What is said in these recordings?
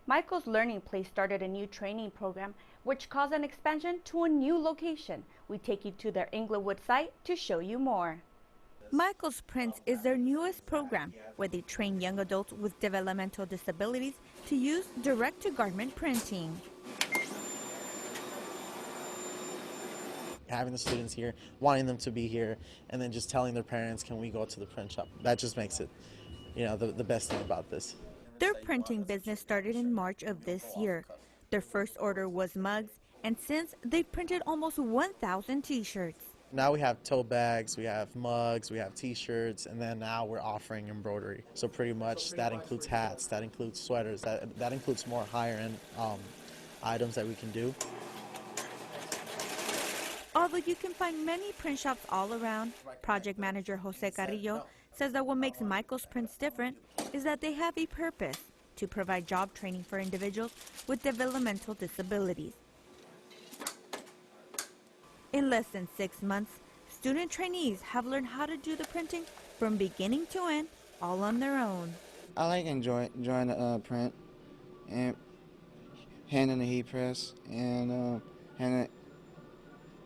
Mychal's Learning Place started a new training program which caused an expansion to a new location. We take you to their Inglewood site to show you more. Mychal's Prints is their newest program where they train young adults with developmental disabilities to use direct-to-garment printing. Having the students here, wanting them to be here, and then just telling their parents, can we go to the print shop? That just makes it, the best thing about this. Their printing business started in March of this year. Their first order was mugs, and since they've printed almost 1,000 t-shirts. Now we have tote bags, we have mugs, we have t-shirts, and then now we're offering embroidery. So pretty much that includes hats, that includes sweaters, that includes more higher-end items that we can do. Although you can find many print shops all around, project manager Jose Carrillo says that what makes Mychal's Prints different is that they have a purpose to provide job training for individuals with developmental disabilities. In less than 6 months, student trainees have learned how to do the printing from beginning to end, all on their own. I like enjoying the print and handing the heat press and handing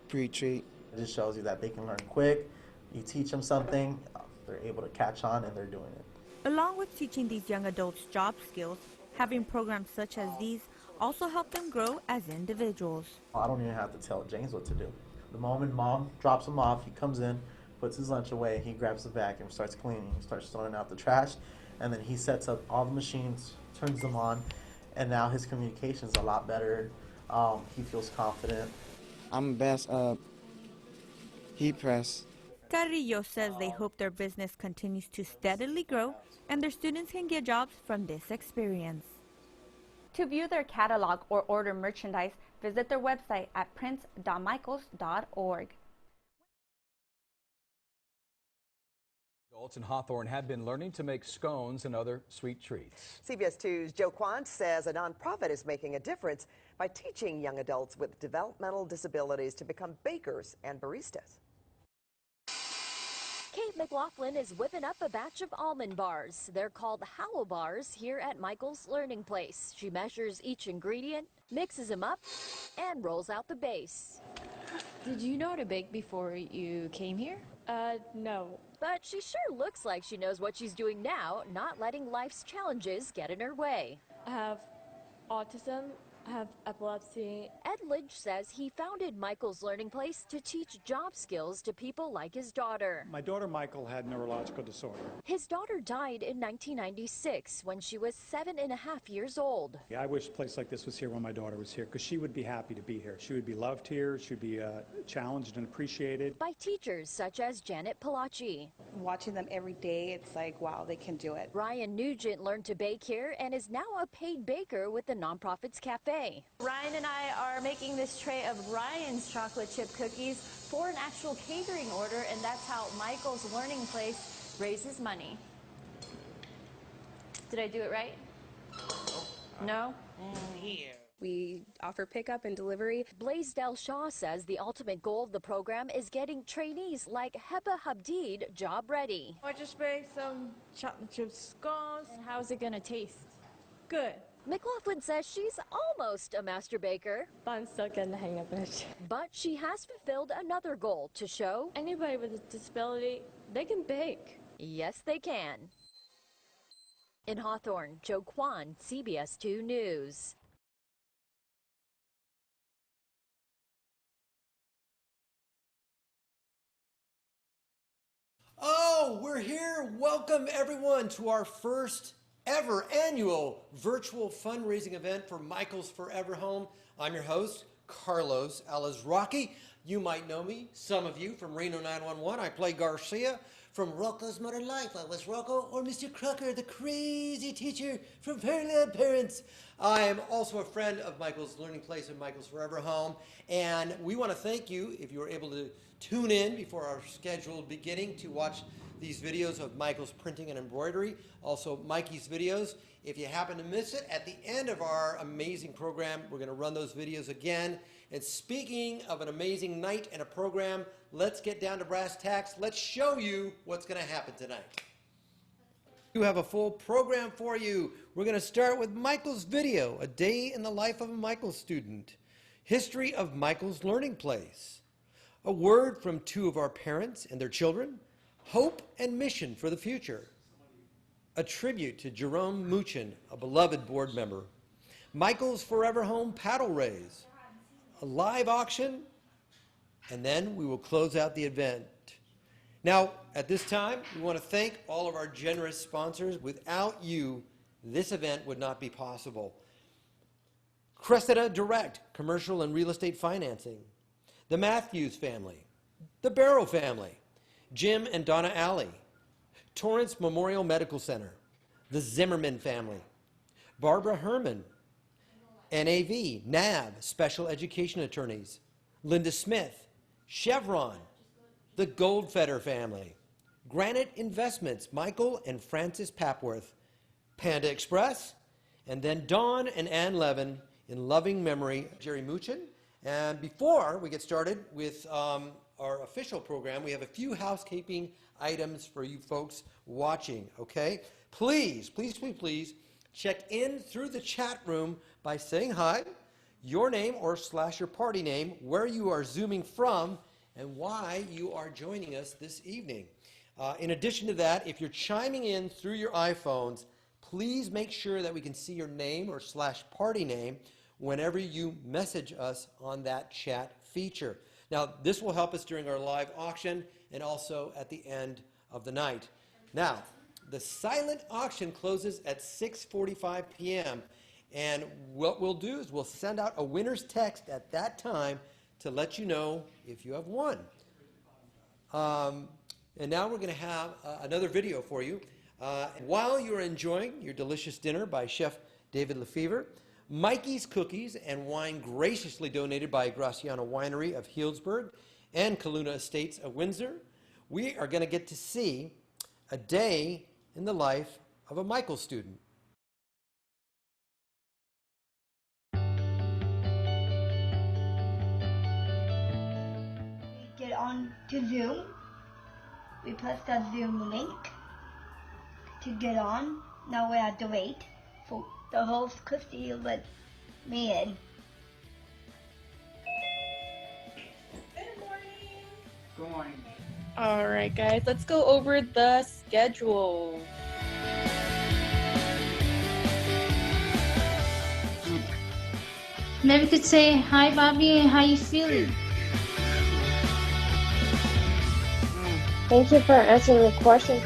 pre-treat. It just shows you that they can learn quick. You teach them something, they're able to catch on, and they're doing it. Along with teaching these young adults job skills, having programs such as these also help them grow as individuals. I don't even have to tell James what to do. The moment mom drops him off, he comes in, puts his lunch away, he grabs the vacuum, starts cleaning, starts throwing out the trash, and then he sets up all the machines, turns them on, and now his communication's a lot better. He feels confident. I'm best heat press. Carrillo says they hope their business continues to steadily grow and their students can get jobs from this experience. To view their catalog or order merchandise, visit their website at prints.mychals.org. Adults in Hawthorne have been learning to make scones and other sweet treats. CBS 2's Joe Quant says a nonprofit is making a difference by teaching young adults with developmental disabilities to become bakers and baristas. Kate McLaughlin is whipping up a batch of almond bars. They're called Hollow Bars here at Mychal's Learning Place. She measures each ingredient, mixes them up, and rolls out the base. Did you know how to bake before you came here? No. But she sure looks like she knows what she's doing now, not letting life's challenges get in her way. I have autism. I have epilepsy. Ed Lidge says he founded Mychal's Learning Place to teach job skills to people like his daughter. My daughter Mychal had neurological disorder. His daughter died in 1996 when she was 7.5 years old. I wish a place like this was here when my daughter was here, because she would be happy to be here. She would be loved here. She would be challenged and appreciated. By teachers such as Janet Palacci. Watching them every day, it's like, wow, they can do it. Ryan Nugent learned to bake here and is now a paid baker with the nonprofit's cafe. Ryan and I are making this tray of Ryan's chocolate chip cookies for an actual catering order, and that's how Mychal's Learning Place raises money. Did I do it right? No? Here. We offer pickup and delivery. Blaisdell Shaw says the ultimate goal of the program is getting trainees like Heba Habdid job ready. I just made some chocolate chip scones. And how's it gonna taste? Good. McLaughlin says she's almost a master baker. But I'm still getting the hang of it. But she has fulfilled another goal to show anybody with a disability, they can bake. Yes, they can. In Hawthorne, Joe Kwan, CBS 2 News. Oh, we're here. Welcome everyone to our first ever annual virtual fundraising event for Mychal's Forever Home. I'm your host, Carlos Alazraqui. You might know me, some of you, from Reno 911. I play Garcia. From Rocco's Modern Life, I was Rocco, or Mr. Crocker, the crazy teacher from Fairland Parents. I am also a friend of Mychal's Learning Place and Mychal's Forever Home, and we want to thank you if you were able to tune in before our scheduled beginning to watch these videos of Mychal's printing and embroidery, also Mikey's videos. If you happen to miss it, at the end of our amazing program, we're going to run those videos again. And speaking of an amazing night and a program, let's get down to brass tacks. Let's show you what's going to happen tonight. We have a full program for you. We're going to start with Mychal's video, A Day in the Life of a Mychal Student, history of Mychal's learning place, a word from two of our parents and their children, hope and mission for the future, a tribute to Jerome Mychal, a beloved board member, Mychal's Forever Home paddle raise, a live auction, and then we will close out the event. Now, at this time, we want to thank all of our generous sponsors. Without you, this event would not be possible. Cressida Direct, commercial and real estate financing, the Matthews family, the Barrow family, Jim and Donna Alley, Torrance Memorial Medical Center, the Zimmerman family, Barbara Herman, NAV, NAV, Special Education Attorneys, Linda Smith, Chevron, the Goldfeder family, Granite Investments, Mychal and Francis Papworth, Panda Express, and then Dawn and Ann Levin in loving memory of Jerry Mychal. And before we get started with our official program, we have a few housekeeping items for you folks watching, okay? Please, please, please, please check in through the chat room by saying hi, your name or / your party name, where you are Zooming from, and why you are joining us this evening. In addition to that, if you're chiming in through your iPhones, please make sure that we can see your name or / party name whenever you message us on that chat feature. Now, this will help us during our live auction and also at the end of the night. Now, the silent auction closes at 6:45 p.m. And what we'll do is we'll send out a winner's text at that time to let you know if you have won. And now we're going to have another video for you. While you're enjoying your delicious dinner by Chef David Lefevre, Mikey's Cookies and wine graciously donated by Graciano Winery of Healdsburg and Kaluna Estates of Windsor, we are going to get to see a day in the life of a Mychal student. Get on to Zoom. We press the Zoom link to get on. Now we have to wait for the host Christy to let me in. Good morning. Good morning. All right, guys, let's go over the schedule. Maybe you could say, hi, Bobby, how you feeling? Thank you for answering the question.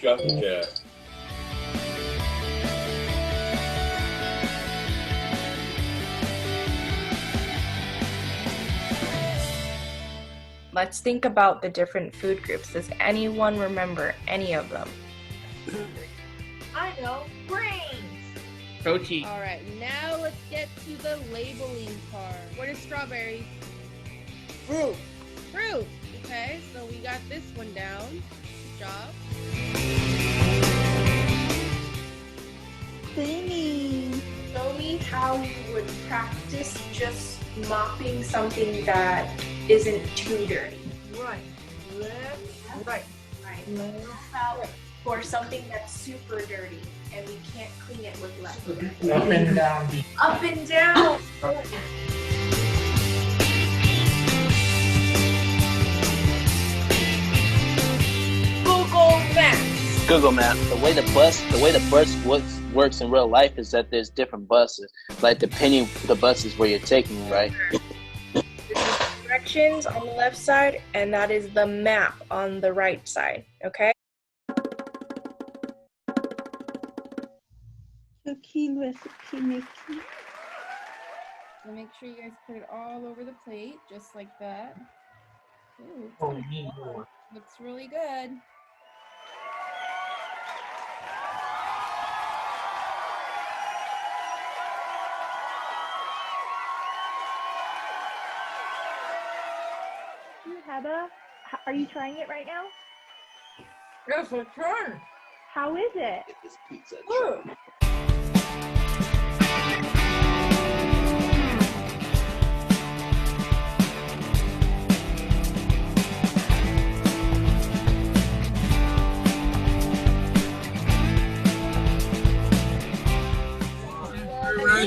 Drop the jab. Let's think about the different food groups. Does anyone remember any of them? I know, brains. Protein. All right, now let's get to the labeling part. What is strawberry? Fruit. Fruit. Okay, so we got this one down. Good job. Cleaning. Show me how you would practice just mopping something that isn't too dirty. Right. Left. Right. Right. How for something that's super dirty and we can't clean it with left. Up and down. Up and down. Google Maps. Google Maps. The way the bus works in real life is that there's different buses, like depending the buses where you're taking, right? This is directions on the left side, and that is the map on the right side. Okay. Cookie recipe making. So make sure you guys put it all over the plate, just like that. Ooh, Oh, we need more. looks really good. Heather, are you trying it right now? Yes, I can. How is it? Good.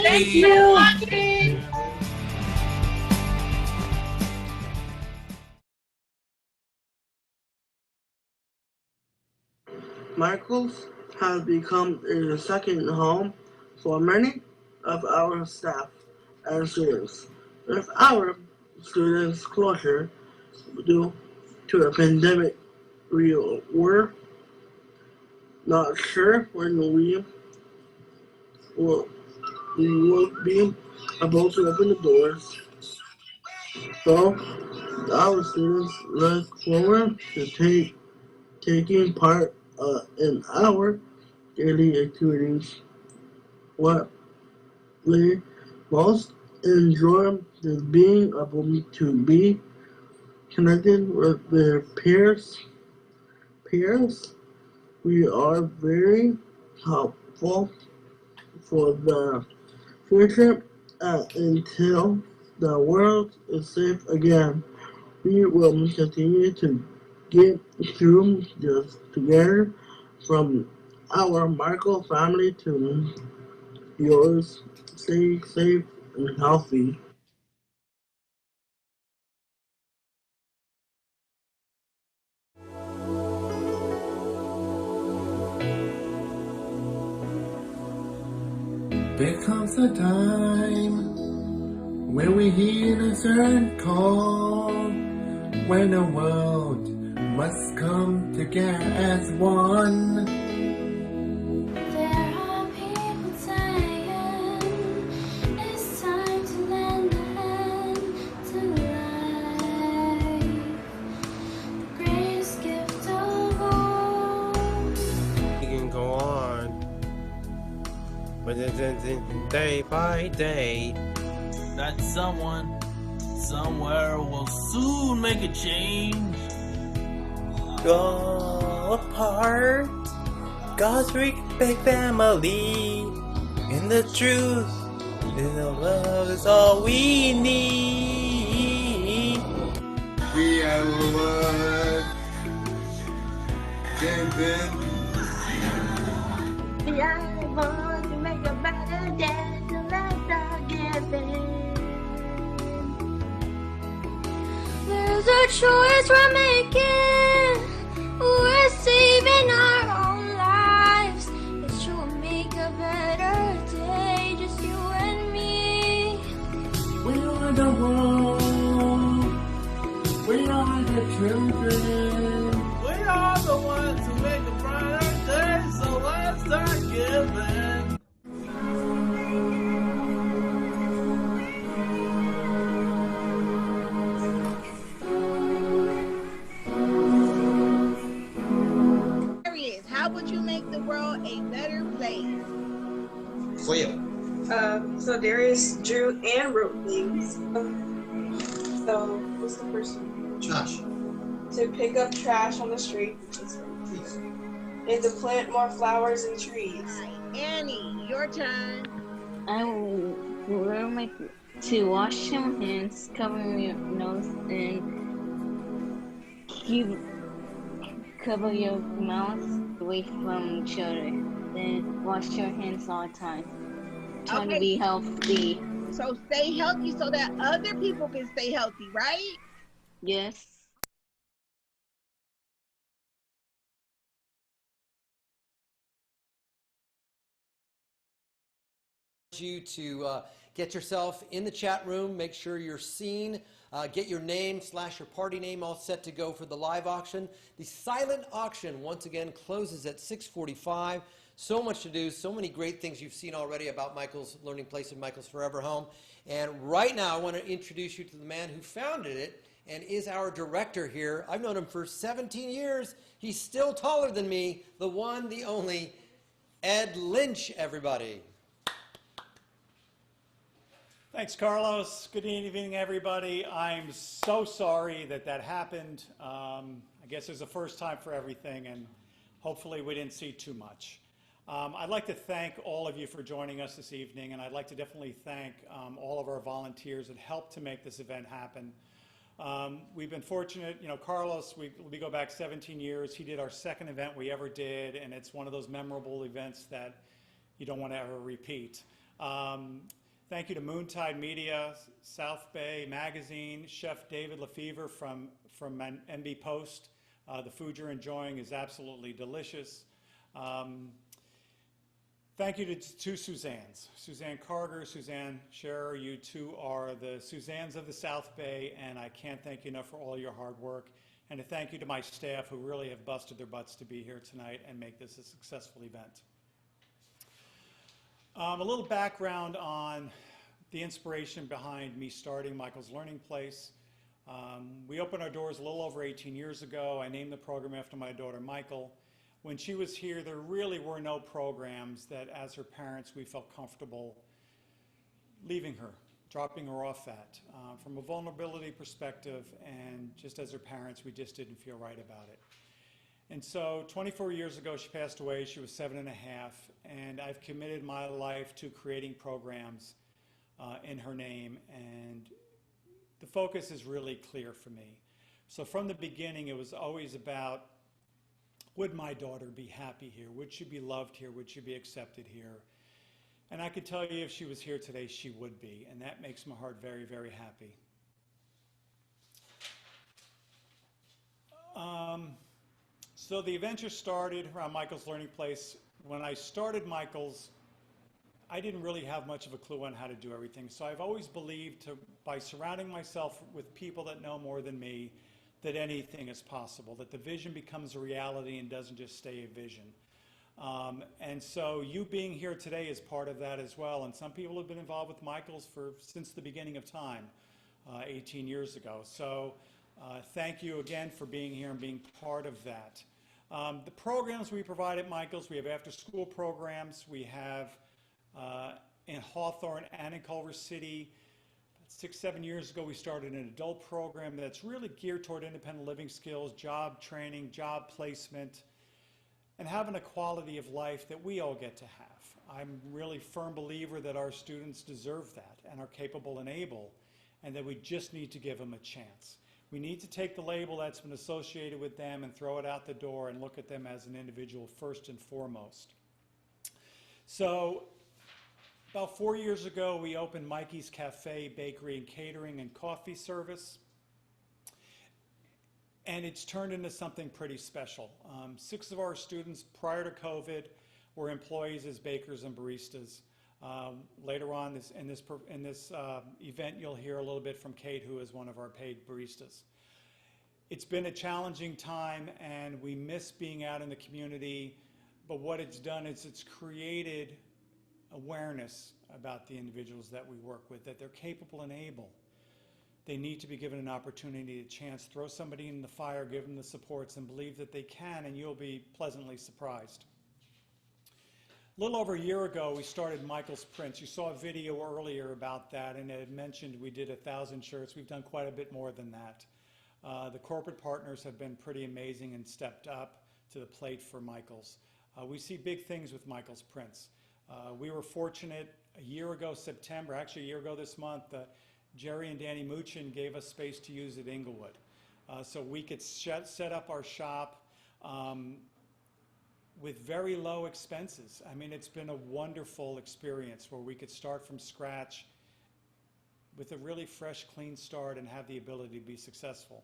Thank you, Rocky. Michael's has become a second home for many of our staff and students. With our students' closure due to the pandemic, we were not sure when will, we will be able to open the doors. So our students look forward to taking part in our daily activities. What they most enjoy is being able to be connected with their peers. We are very helpful for the future until the world is safe again. We will continue to get through this together from our Michael family to yours. Stay safe and healthy. There comes a time when we hear a certain call, when the world must come together as one. There are people saying it's time to lend a hand to life, the greatest gift of all. We can go on, but then day by day, that someone somewhere will soon make a change. go apart. God's big family, and the truth is the love is all we need. We are one. We are born to make a better day, so let's start giving. There's a choice we're making. We're saving our own lives. It's sure make a better day, just you and me. We are the world. We are the children. We are the ones who make a brighter day, so let's start giving. How would you make the world a better place? Cleo. So Darius drew and wrote things. So what's the first one? Josh. To pick up trash on the street. And to plant more flowers and trees. Annie, your turn. I will remember to wash your hands, cover your nose, and cover your mouth away from each other. Then wash your hands all the time. Trying to be healthy. So stay healthy so that other people can stay healthy, right? Yes. You to get yourself in the chat room, make sure you're seen, get your name / your party name all set to go for the live auction. The silent auction once again closes at 6:45. So much to do, so many great things you've seen already about Michael's Learning Place and Michael's Forever Home. And right now I want to introduce you to the man who founded it and is our director here. I've known him for 17 years. He's still taller than me, the one, the only, Ed Lynch, everybody. Thanks, Carlos. Good evening, everybody. I'm so sorry that happened. I guess it's the first time for everything, and hopefully we didn't see too much. I'd like to thank all of you for joining us this evening, and I'd like to definitely thank all of our volunteers that helped to make this event happen. We've been fortunate, Carlos, we go back 17 years. He did our second event we ever did, and it's one of those memorable events that you don't want to ever repeat. Thank you to Moontide Media, South Bay Magazine, Chef David Lefevre from MB Post. The food you're enjoying is absolutely delicious. Thank you to two Suzannes, Suzanne Carger, Suzanne Scherer. You two are the Suzannes of the South Bay, and I can't thank you enough for all your hard work. And a thank you to my staff who really have busted their butts to be here tonight and make this a successful event. A little background on the inspiration behind me starting Mychal's Learning Place. We opened our doors a little over 18 years ago. I named the program after my daughter Mychal. When she was here, there really were no programs that, as her parents, we felt comfortable leaving her, dropping her off at. From a vulnerability perspective, and just as her parents, we just didn't feel right about it. And so 24 years ago, she passed away. She was 7.5, and I've committed my life to creating programs in her name, and the focus is really clear for me. So from the beginning, it was always about, would my daughter be happy here? Would she be loved here? Would she be accepted here? And I could tell you if she was here today, she would be, and that makes my heart very, very happy. So the adventure started around Mychal's Learning Place. When I started Mychal's, I didn't really have much of a clue on how to do everything. So I've always believed by surrounding myself with people that know more than me, that anything is possible, that the vision becomes a reality and doesn't just stay a vision. And so you being here today is part of that as well. And some people have been involved with Mychal's since the beginning of time, 18 years ago. So thank you again for being here and being part of that. The programs we provide at Mychal's, we have after-school programs. We have in Hawthorne and in Culver City. 6-7 years ago, we started an adult program that's really geared toward independent living skills, job training, job placement, and having a quality of life that we all get to have. I'm really a firm believer that our students deserve that and are capable and able, and that we just need to give them a chance. We need to take the label that's been associated with them and throw it out the door and look at them as an individual first and foremost. So about 4 years ago, we opened Mikey's Cafe, Bakery, and Catering and Coffee Service. And it's turned into something pretty special. 6 of our students prior to COVID were employees as bakers and baristas. Later on in this event, you'll hear a little bit from Kate, who is one of our paid baristas. It's been a challenging time, and we miss being out in the community. But what it's done is it's created awareness about the individuals that we work with, that they're capable and able. They need to be given an opportunity, a chance, throw somebody in the fire, give them the supports, and believe that they can, and you'll be pleasantly surprised. A little over a year ago, we started Mychal's Prints. You saw a video earlier about that, and it had mentioned we did 1,000 shirts. We've done quite a bit more than that. The corporate partners have been pretty amazing and stepped up to the plate for Mychal's. We see big things with Mychal's Prints. We were fortunate a year ago, September, actually a year ago this month, Jerry and Danny Muchin gave us space to use at Inglewood. So we could set up our shop with very low expenses. I mean, it's been a wonderful experience where we could start from scratch with a really fresh, clean start and have the ability to be successful.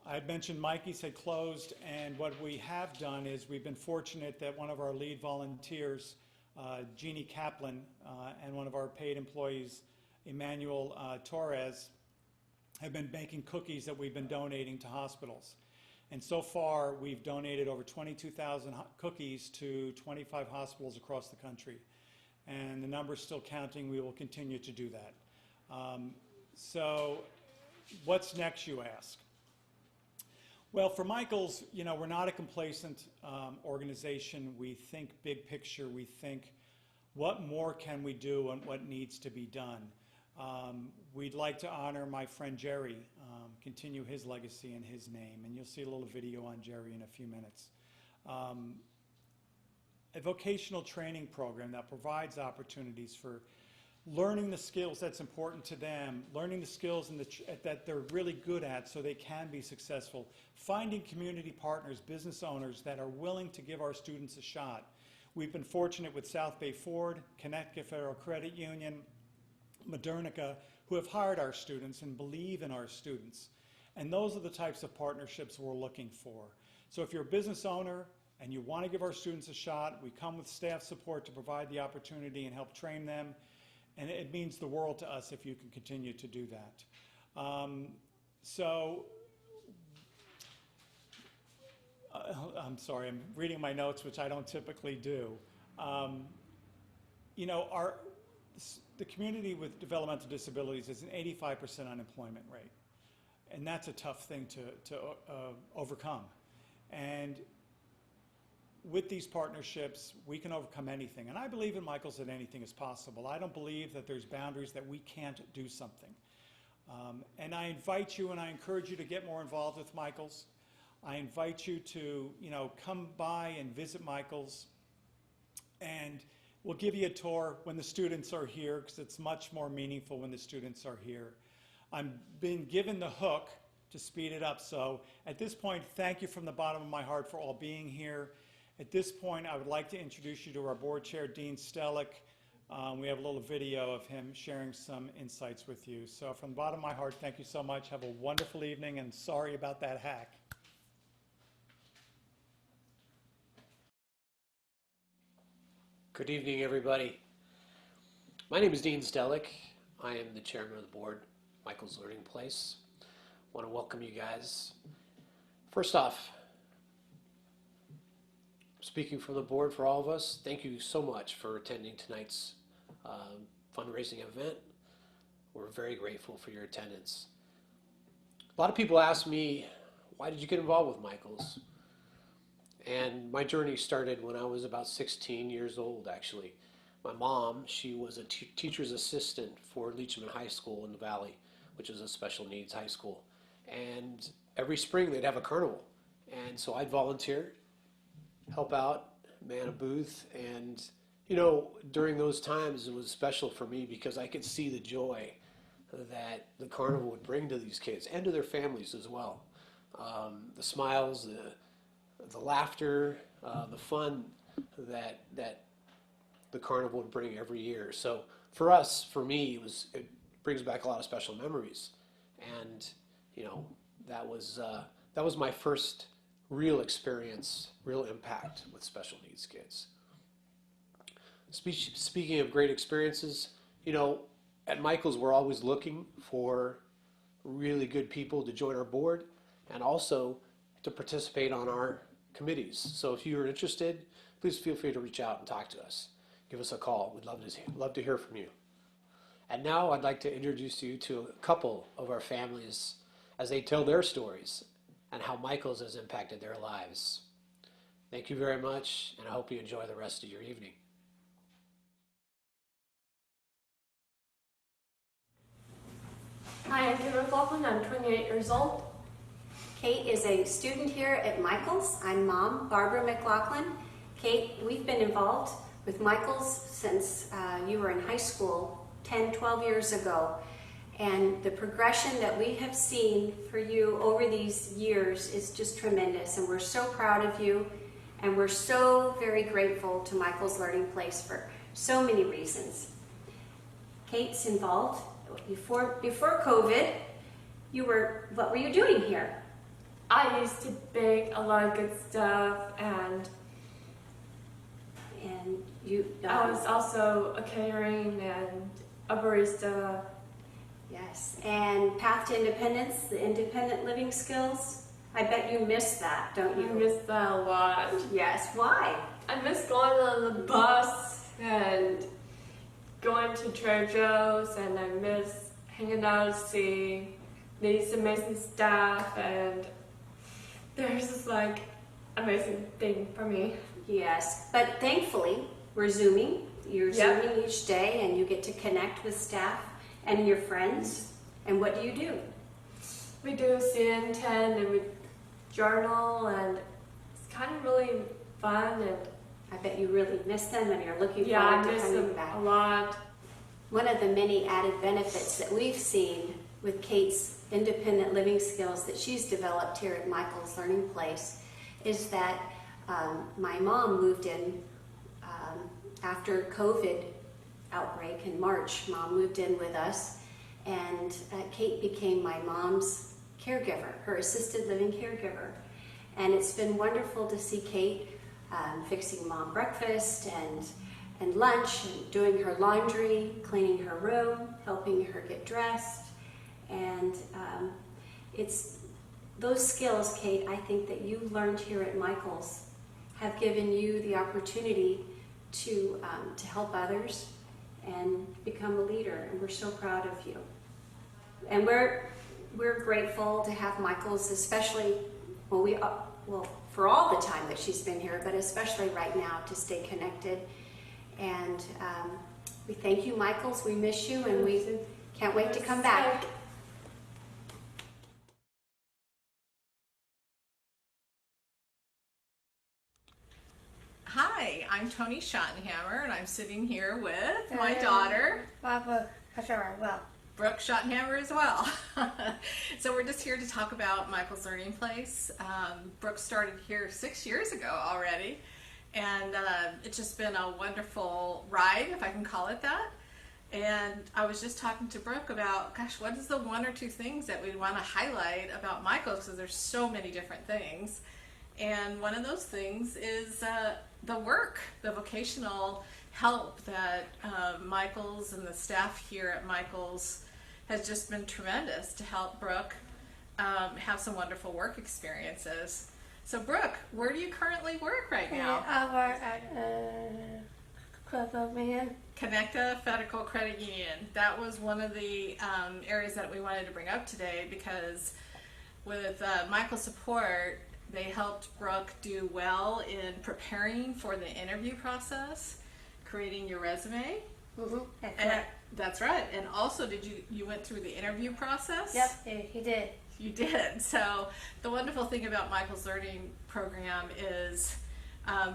I mentioned Mikey's had closed, and what we have done is we've been fortunate that one of our lead volunteers, Jeannie Kaplan, and one of our paid employees, Emmanuel Torres, have been baking cookies that we've been donating to hospitals. And so far, we've donated over 22,000 cookies to 25 hospitals across the country. And the number's still counting. We will continue to do that. So what's next, you ask? Well, for Mychal's, you know, we're not a complacent organization. We think big picture. We think, what more can we do and what needs to be done? We'd like to honor my friend Jerry, continue his legacy and his name. And you'll see a little video on Jerry in a few minutes. A vocational training program that provides opportunities for learning the skills that's important to them, learning the skills that they're really good at so they can be successful, finding community partners, business owners that are willing to give our students a shot. We've been fortunate with South Bay Ford, Connecticut Federal Credit Union, Modernica, who have hired our students and believe in our students. And those are the types of partnerships we're looking for. So if you're a business owner and you want to give our students a shot, we come with staff support to provide the opportunity and help train them. And it means the world to us if you can continue to do that. I'm sorry, I'm reading my notes, which I don't typically do. You know, the community with developmental disabilities has an 85% unemployment rate. And that's a tough thing to overcome. And with these partnerships, we can overcome anything. And I believe in Mychals that anything is possible. I don't believe that there's boundaries that we can't do something. And I invite you and I encourage you to get more involved with Mychals. I invite you to, you know, come by and visit Mychals. And we'll give you a tour when the students are here, because it's much more meaningful when the students are here. I'm being given the hook to speed it up. So at this point, thank you from the bottom of my heart for all being here. At this point, I would like to introduce you to our board chair, Dean Stellick. We have a little video of him sharing some insights with you. So from the bottom of my heart, thank you so much. Have a wonderful evening, and sorry about that hack. Good evening, everybody. My name is Dean Stellick. I am the chairman of the board, Mychals Learning Place. I want to welcome you guys. First off, speaking for the board, for all of us, thank you so much for attending tonight's fundraising event. We're very grateful for your attendance. A lot of people ask me, why did you get involved with Mychals? And my journey started when I was about 16 years old, actually. My mom, she was a teacher's assistant for Leachman High School in the Valley, which is a special needs high school. And every spring they'd have a carnival. And so I'd volunteer, help out, man a booth. And, you know, during those times it was special for me because I could see the joy that the carnival would bring to these kids and to their families as well. The smiles, the laughter, the fun that the carnival would bring every year. So for us, for me, it brings back a lot of special memories. And, you know, that was my first real experience, real impact with special needs kids. Speaking of great experiences, you know, at Mychals we're always looking for really good people to join our board and also to participate on our committees. So if you're interested, please feel free to reach out and talk to us. Give us a call. We'd love to hear from you. And now I'd like to introduce you to a couple of our families as they tell their stories and how Mychals has impacted their lives. Thank you very much, and I hope you enjoy the rest of your evening. Hi, I'm Kate McLaughlin. I'm 28 years old. Kate is a student here at Mychals. I'm mom, Barbara McLaughlin. Kate, we've been involved with Mychals since you were in high school 10, 12 years ago. And the progression that we have seen for you over these years is just tremendous. And we're so proud of you. And we're so very grateful to Mychals Learning Place for so many reasons. Kate's involved. Before COVID, what were you doing here? I used to bake a lot of good stuff, and I was also a catering and a barista. Yes, and Path to Independence, the independent living skills. I bet you miss that, don't you? I miss that a lot. Yes, why? I miss going on the bus and going to trade shows, and I miss hanging out, seeing these amazing staff, and there's this like amazing thing for me. Yes, but thankfully we're Zooming. You're Zooming each day, and you get to connect with staff and your friends. And what do? We do CN10 and we journal, and it's kind of really fun. And I bet you really miss them, and you're looking forward to coming back. A lot. One of the many added benefits that we've seen with Kate's independent living skills that she's developed here at Mychals Learning Place is that my mom moved in after COVID outbreak in March, Mom moved in with us, and Kate became my mom's caregiver, her assisted living caregiver. And it's been wonderful to see Kate fixing Mom breakfast and lunch, and doing her laundry, cleaning her room, helping her get dressed. And it's those skills, Kate, I think that you learned here at Mychal's have given you the opportunity to help others and become a leader, and we're so proud of you. And we're grateful to have Mychal's, especially for all the time that she's been here, but especially right now to stay connected. And we thank you, Mychal's. We miss you, and we can't wait to come back. Hi, I'm Tony Schottenhammer, and I'm sitting here with my daughter, Brooke Schottenhammer as well. So we're just here to talk about Mychal's Learning Place. Brooke started here 6 years ago already, and it's just been a wonderful ride, if I can call it that. And I was just talking to Brooke about, gosh, what is the one or two things that we want to highlight about Mychal's, because there's so many different things. And one of those things is the work, the vocational help that Mychal's and the staff here at Mychal's has just been tremendous to help Brooke have some wonderful work experiences. So Brooke, where do you currently work right now? I work at Credit Union. Connecta Federal Credit Union. That was one of the areas that we wanted to bring up today, because with Mychal's support, they helped Brooke do well in preparing for the interview process, creating your resume. Mm-hmm. That's right. And also, you went through the interview process? Yep, he did. You did. So the wonderful thing about Mychal's Learning Program is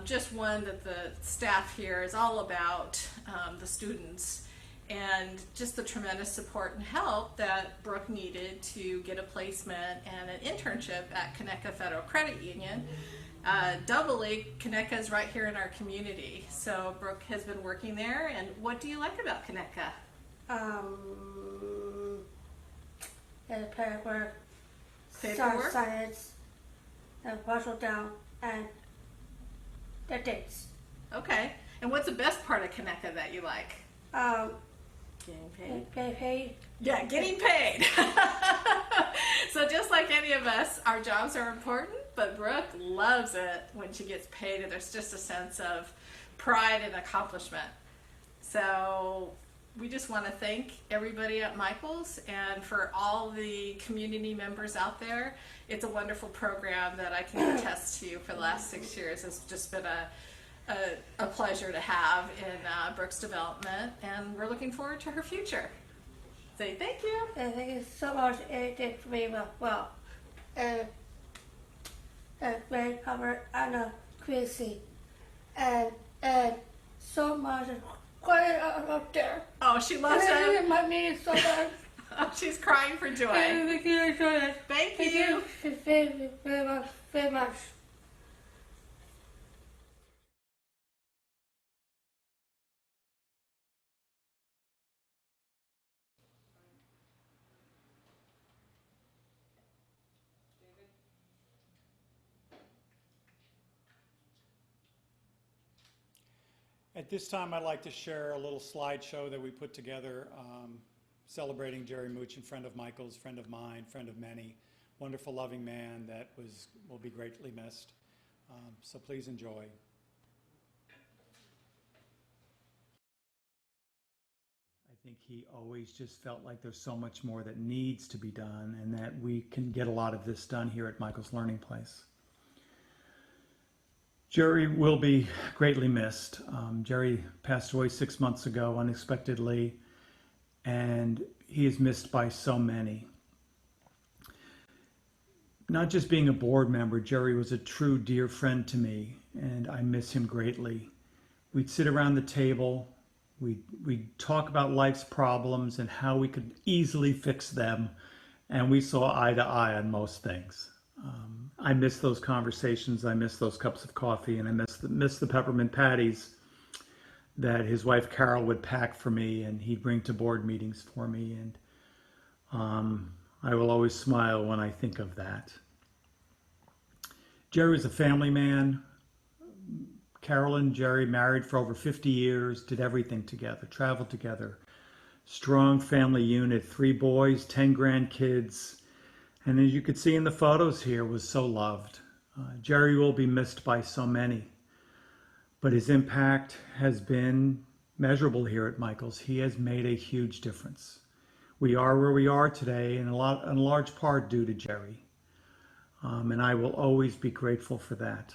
just one, that the staff here is all about the students, and just the tremendous support and help that Brooke needed to get a placement and an internship at Connecta Federal Credit Union. Doubly, Connecta is right here in our community, so Brooke has been working there. And what do you like about Connecta? The paperwork, science, and partial down, and the dates. Okay, and what's the best part of Connecta that you like? Getting paid. Getting paid. Yeah, getting paid. So just like any of us, our jobs are important, but Brooke loves it when she gets paid, and there's just a sense of pride and accomplishment. So we just want to thank everybody at Mychal's, and for all the community members out there. It's a wonderful program that I can attest to for the last 6 years. It's just been a pleasure to have in Brooke's development, and we're looking forward to her future. Say thank you. And thank you so much. It did very well. And very covered and crazy, and so much quiet up there. Oh, she loves it. My knee so bad. Oh, she's crying for joy. Thank you. Thank you. Very much. At this time, I'd like to share a little slideshow that we put together celebrating Jerry Muchin, friend of Mychal's, friend of mine, friend of many, wonderful, loving man that will be greatly missed. So please enjoy. I think he always just felt like there's so much more that needs to be done, and that we can get a lot of this done here at Mychal's Learning Place. Jerry will be greatly missed. Jerry passed away 6 months ago unexpectedly, and he is missed by so many. Not just being a board member, Jerry was a true dear friend to me, and I miss him greatly. We'd sit around the table, we'd talk about life's problems and how we could easily fix them, and we saw eye to eye on most things. I miss those conversations, I miss those cups of coffee, and I miss the peppermint patties that his wife Carol would pack for me and he'd bring to board meetings for me. And I will always smile when I think of that. Jerry was a family man. Carol and Jerry married for over 50 years, did everything together, traveled together. Strong family unit, 3 boys, 10 grandkids. And as you could see in the photos here, was so loved. Jerry will be missed by so many, but his impact has been measurable here at Mychals. He has made a huge difference. We are where we are today in large part due to Jerry. And I will always be grateful for that.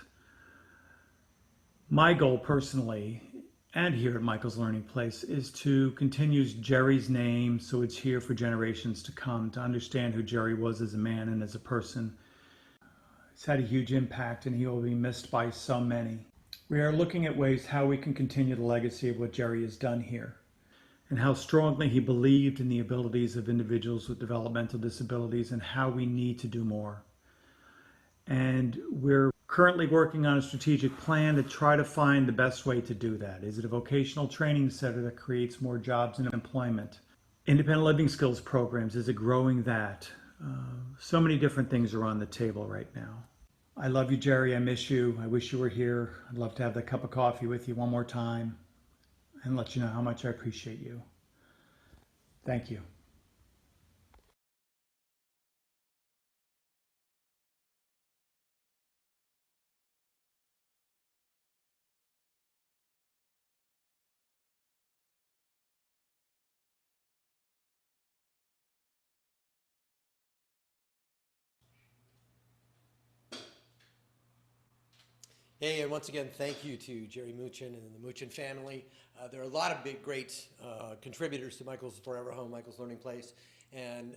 My goal personally, and here at Mychals Learning Place, is to continue Jerry's name so it's here for generations to come, to understand who Jerry was as a man and as a person. It's had a huge impact and he will be missed by so many. We are looking at ways how we can continue the legacy of what Jerry has done here and how strongly he believed in the abilities of individuals with developmental disabilities and how we need to do more. And we're currently working on a strategic plan to try to find the best way to do that. Is it a vocational training center that creates more jobs and employment? Independent living skills programs, is it growing that? So many different things are on the table right now. I love you, Jerry. I miss you. I wish you were here. I'd love to have that cup of coffee with you one more time and let you know how much I appreciate you. Thank you. Hey, and once again, thank you to Jerry Mychal and the Mychal family. There are a lot of big, great contributors to Mychals Forever Home, Mychals Learning Place. And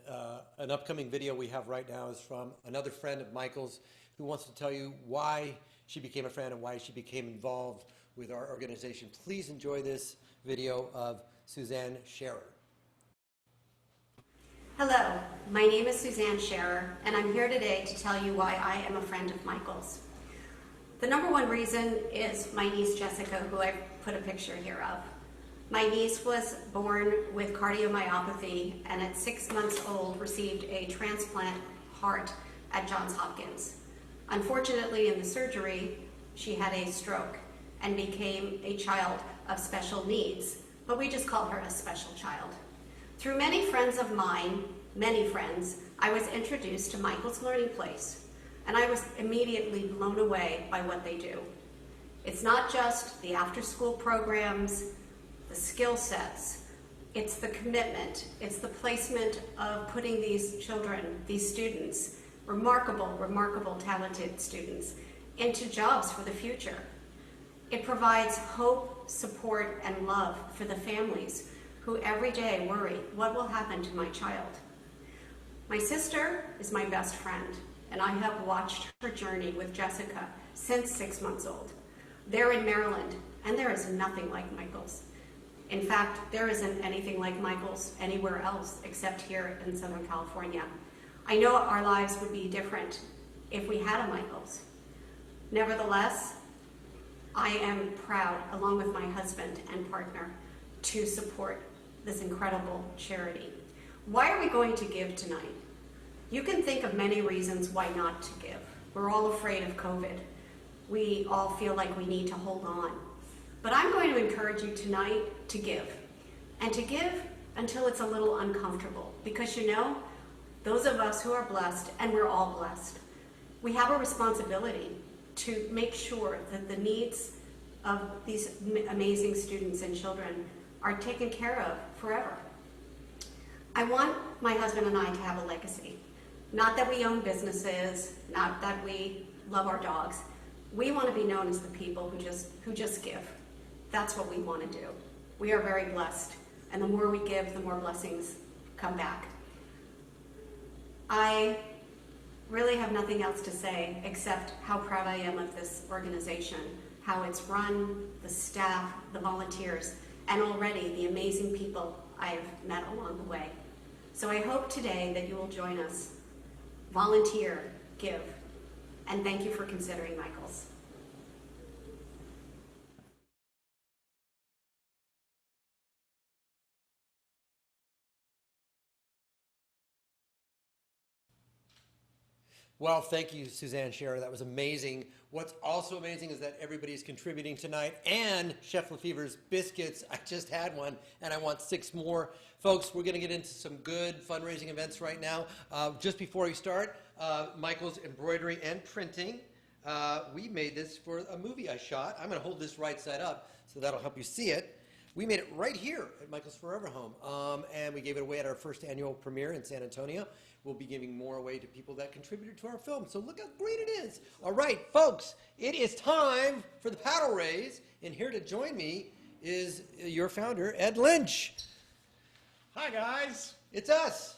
an upcoming video we have right now is from another friend of Mychals who wants to tell you why she became a friend and why she became involved with our organization. Please enjoy this video of Suzanne Scherer. Hello, my name is Suzanne Scherer, and I'm here today to tell you why I am a friend of Mychals. The number one reason is my niece Jessica, who I put a picture here of. My niece was born with cardiomyopathy and at 6 months old received a transplant heart at Johns Hopkins. Unfortunately, in the surgery, she had a stroke and became a child of special needs, but we just call her a special child. Through many friends of mine, many friends, I was introduced to Mychals Learning Place. And I was immediately blown away by what they do. It's not just the after-school programs, the skill sets, it's the commitment, it's the placement of putting these children, these students, remarkable, remarkable, talented students, into jobs for the future. It provides hope, support, and love for the families who every day worry, what will happen to my child? My sister is my best friend, and I have watched her journey with Jessica since 6 months old. They're in Maryland, and there is nothing like Mychals. In fact, there isn't anything like Mychals anywhere else except here in Southern California. I know our lives would be different if we had a Mychals. Nevertheless, I am proud, along with my husband and partner, to support this incredible charity. Why are we going to give tonight? You can think of many reasons why not to give. We're all afraid of COVID. We all feel like we need to hold on. But I'm going to encourage you tonight to give. And to give until it's a little uncomfortable. Because you know, those of us who are blessed, and we're all blessed, we have a responsibility to make sure that the needs of these amazing students and children are taken care of forever. I want my husband and I to have a legacy. Not that we own businesses, not that we love our dogs. We want to be known as the people who just give. That's what we want to do. We are very blessed, and the more we give, the more blessings come back. I really have nothing else to say except how proud I am of this organization, how it's run, the staff, the volunteers, and already the amazing people I've met along the way. So I hope today that you will join us. Volunteer, give, and thank you for considering Mychals. Well, thank you, Suzanne Scherer. That was amazing. What's also amazing is that everybody's contributing tonight, and Chef Lefevre's biscuits. I just had one, and I want 6 more. Folks, we're going to get into some good fundraising events right now. Just before we start, Mychal's embroidery and printing. We made this for a movie I shot. I'm going to hold this right side up, so that'll help you see it. We made it right here at Mychal's Forever Home, and we gave it away at our first annual premiere in San Antonio. We'll be giving more away to people that contributed to our film. So look how great it is. All right, folks, it is time for the paddle raise. And here to join me is your founder, Ed Lynch. Hi, guys. It's us.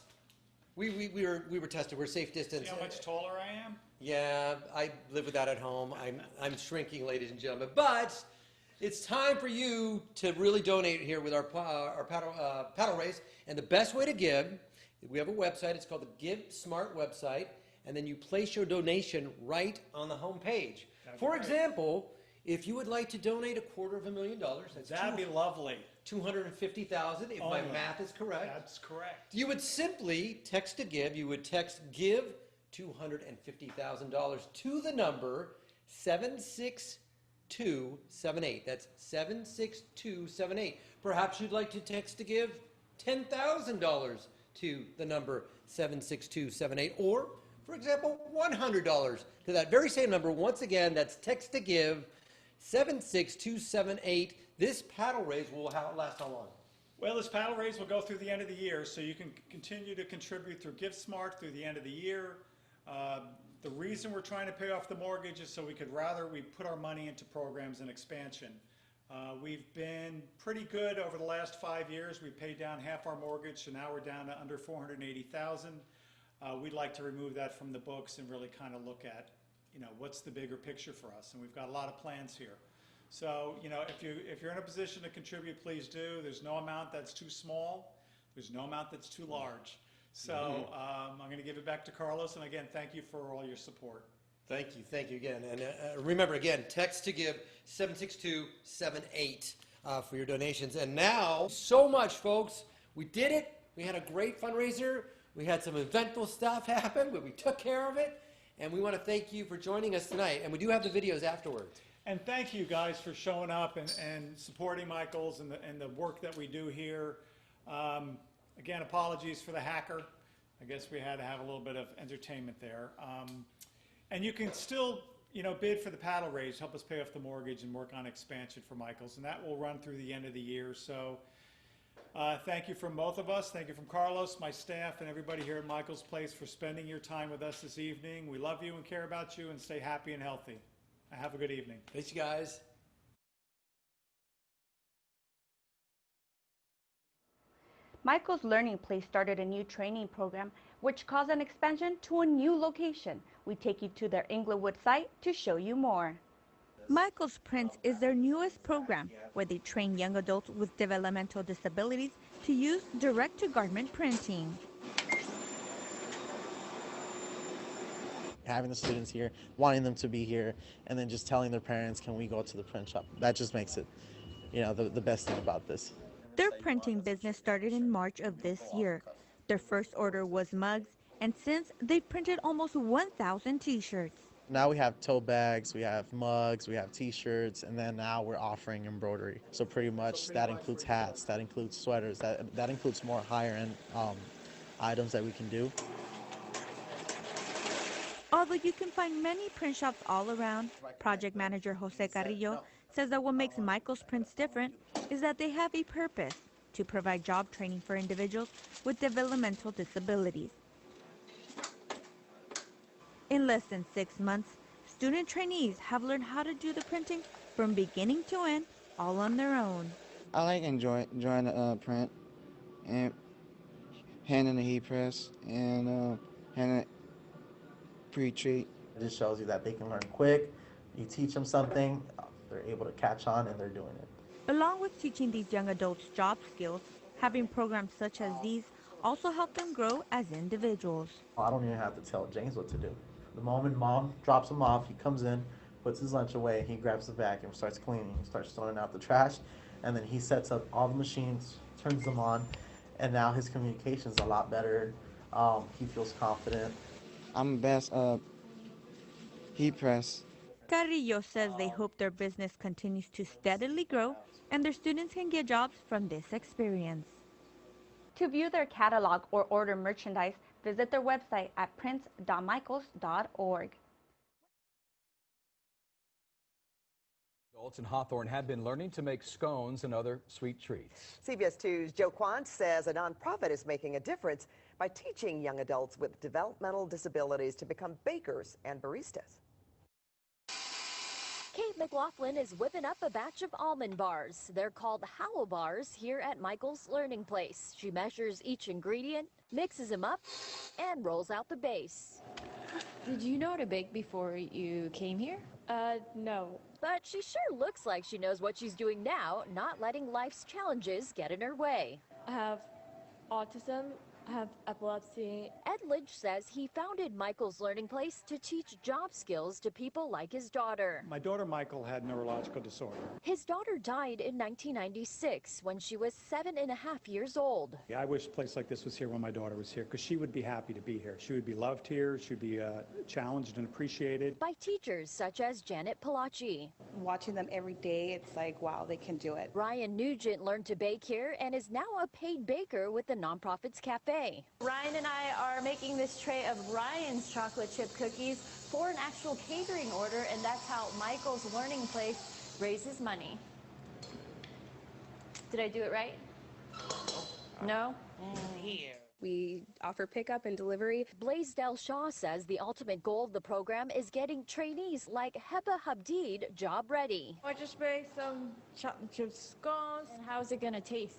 We were tested. We're safe distance. See how much taller I am? Yeah, I live with that at home. I'm shrinking, ladies and gentlemen. But it's time for you to really donate here with our paddle raise. And the best way to give, we have a website. It's called the Give Smart website. And then you place your donation right on the home page. For example, if you would like to donate $250,000, that'd be lovely. $250,000, if my math is correct. That's correct. You would simply text to give. You would text give $250,000 to the number 76278. That's 76278. Perhaps you'd like to text to give $10,000 to the number 76278, or, for example, $100 to that very same number. Once again, that's text to give 76278. This paddle raise will last how long? Well, this paddle raise will go through the end of the year, so you can continue to contribute through GiveSmart through the end of the year. The reason we're trying to pay off the mortgage is so we put our money into programs and expansion. We've been pretty good over the last 5 years. We paid down half our mortgage, so now we're down to under $480,000. We'd like to remove that from the books and really kind of look at, what's the bigger picture for us, and we've got a lot of plans here. So, if you're in a position to contribute, please do. There's no amount that's too small. There's no amount that's too large. So I'm going to give it back to Carlos, and again, thank you for all your support. Thank you again. And remember, again, text to give 76278 for your donations. And now, so much, folks. We did it. We had a great fundraiser. We had some eventful stuff happen, but we took care of it. And we want to thank you for joining us tonight. And we do have the videos afterwards. And thank you guys for showing up and supporting Mychal's and the work that we do here. Again, apologies for the hacker. I guess we had to have a little bit of entertainment there. And you can still, bid for the paddle raise, help us pay off the mortgage and work on expansion for Mychal's. And that will run through the end of the year. So thank you from both of us. Thank you from Carlos, my staff, and everybody here at Mychal's Place for spending your time with us this evening. We love you and care about you, and stay happy and healthy. Have a good evening. Thanks, you guys. Mychal's Learning Place started a new training program which caused an expansion to a new location. We take you to their Inglewood site to show you more. Mychal's Prints is their newest program where they train young adults with developmental disabilities to use direct-to-garment printing. Having the students here, wanting them to be here, and then just telling their parents, can we go to the print shop? That just makes it, the best thing about this. Their printing business started in March of this year. Their first order was mugs, and since they've printed almost 1,000 t-shirts. Now we have tote bags, we have mugs, we have t-shirts, and then now we're offering embroidery. So pretty much that includes hats, that includes sweaters, that includes more higher end items that we can do. Although you can find many print shops all around, project manager Jose Carrillo says that what makes Mychal's Prints different is that they have a purpose to provide job training for individuals with developmental disabilities. In less than 6 months, student trainees have learned how to do the printing from beginning to end, all on their own. I like enjoying the print and handing the heat press and handing pre-treat. It just shows you that they can learn quick. You teach them something, they're able to catch on, and they're doing it. Along with teaching these young adults job skills, having programs such as these also help them grow as individuals. I don't even have to tell James what to do. The moment mom drops him off, he comes in, puts his lunch away, he grabs the vacuum, starts cleaning, starts throwing out the trash, and then he sets up all the machines, turns them on, and now his communication is a lot better. He feels confident. I'm best heat press. Carrillo says they hope their business continues to steadily grow and their students can get jobs from this experience. To view their catalog or order merchandise, visit their website at prince.michals.org. Adults in Hawthorne have been learning to make scones and other sweet treats. CBS 2's Joe Quant says a nonprofit is making a difference by teaching young adults with developmental disabilities to become bakers and baristas. Kate McLaughlin is whipping up a batch of almond bars. They're called Howell bars here at Mychal's Learning Place. She measures each ingredient, mixes them up, and rolls out the base. Did you know how to bake before you came here? No. But she sure looks like she knows what she's doing now, not letting life's challenges get in her way. I have autism. I have epilepsy. Ed Lynch says he founded Mychal's Learning Place to teach job skills to people like his daughter. My daughter Mychal had neurological disorder. His daughter died in 1996 when she was 7.5 years old. I wish a place like this was here when my daughter was here because she would be happy to be here. She would be loved here. She'd be challenged and appreciated. By teachers such as Janet Palacci. Watching them every day, it's like, wow, they can do it. Ryan Nugent learned to bake here and is now a paid baker with the nonprofit's cafe. Ryan and I are making this tray of Ryan's chocolate chip cookies for an actual catering order, and that's how Mychal's Learning Place raises money. Did I do it right? No? Here. We offer pickup and delivery. Blaisdell Shaw says the ultimate goal of the program is getting trainees like Heba Habdeed job ready. I just made some chocolate chip scones. And how's it gonna taste?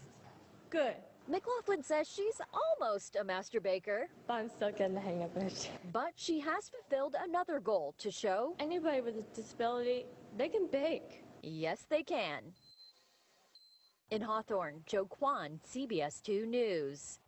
Good. McLaughlin says she's almost a master baker. But I'm still getting the hang of it. But she has fulfilled another goal to show anybody with a disability, they can bake. Yes, they can. In Hawthorne, Joe Kwan, CBS 2 News.